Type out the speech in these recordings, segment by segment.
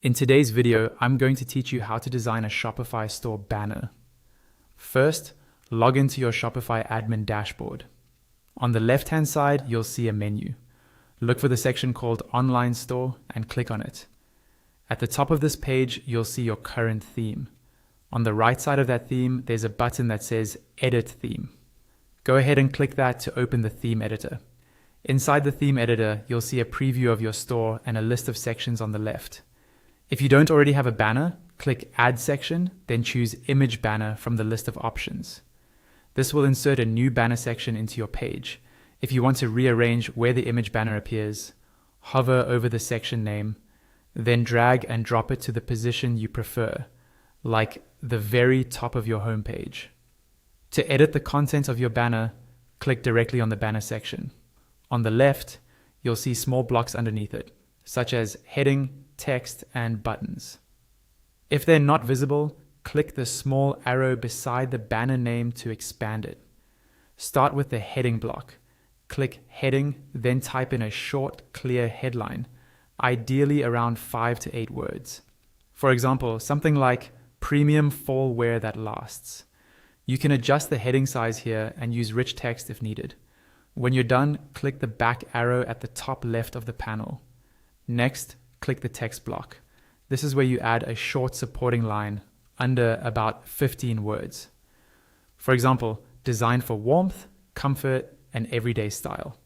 In today's video, I'm going to teach you how to design a Shopify store banner. First, log into your Shopify admin dashboard. On the left-hand side, you'll see a menu. Look for the section called Online Store and click on it. At the top of this page, you'll see your current theme. On the right side of that theme, there's a button that says Edit Theme. Go ahead and click that to open the theme editor. Inside the theme editor, you'll see a preview of your store and a list of sections on the left. If you don't already have a banner, click Add Section, then choose Image Banner from the list of options. This will insert a new banner section into your page. If you want to rearrange where the image banner appears, hover over the section name, then drag and drop it to the position you prefer, like the very top of your homepage. To edit the content of your banner, click directly on the banner section. On the left, you'll see small blocks underneath it, such as heading, text, and buttons. If they're not visible, click the small arrow beside the banner name to expand it. Start with the heading block. Click heading, then type in a short, clear headline, ideally around 5 to 8 words. For example, something like Premium Fall Wear That Lasts. You can adjust the heading size here and use rich text if needed. When you're done, click the back arrow at the top left of the panel. Next, click the text block. This is where you add a short supporting line under about 15 words. For example, designed for warmth, comfort, and everyday style.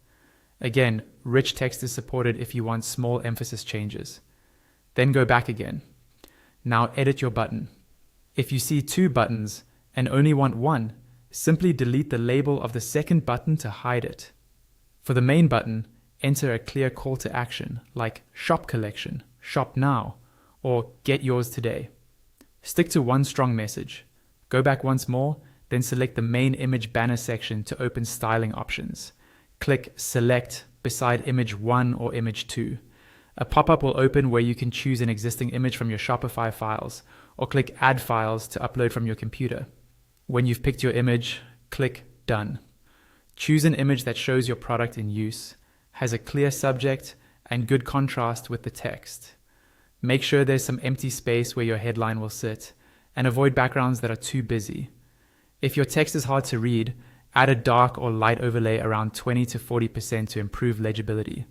Again, rich text is supported if you want small emphasis changes. Then go back again. Now edit your button. If you see 2 buttons and only want one, simply delete the label of the second button to hide it. For the main button, enter a clear call to action like Shop Collection, Shop Now, or Get Yours Today. Stick to one strong message. Go back once more, then select the main image banner section to open styling options. Click Select beside image 1 or image 2. A pop-up will open where you can choose an existing image from your Shopify files, or click Add Files to upload from your computer. When you've picked your image, click Done. Choose an image that shows your product in use, has a clear subject, and good contrast with the text. Make sure there's some empty space where your headline will sit, and avoid backgrounds that are too busy. If your text is hard to read, add a dark or light overlay around 20 to 40% to improve legibility.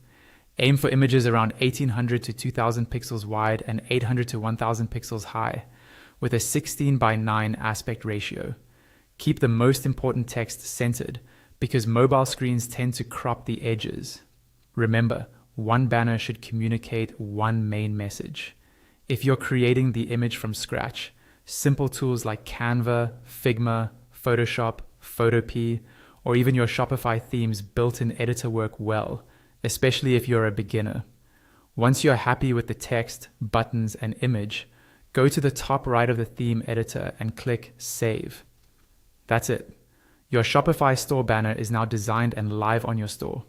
Aim for images around 1800 to 2000 pixels wide and 800 to 1000 pixels high, with a 16:9 aspect ratio. Keep the most important text centered, because mobile screens tend to crop the edges. Remember, one banner should communicate one main message. If you're creating the image from scratch, simple tools like Canva, Figma, Photoshop, Photopea, or even your Shopify theme's built-in editor work well, especially if you're a beginner. Once you're happy with the text, buttons, and image, go to the top right of the theme editor and click Save. That's it. Your Shopify store banner is now designed and live on your store.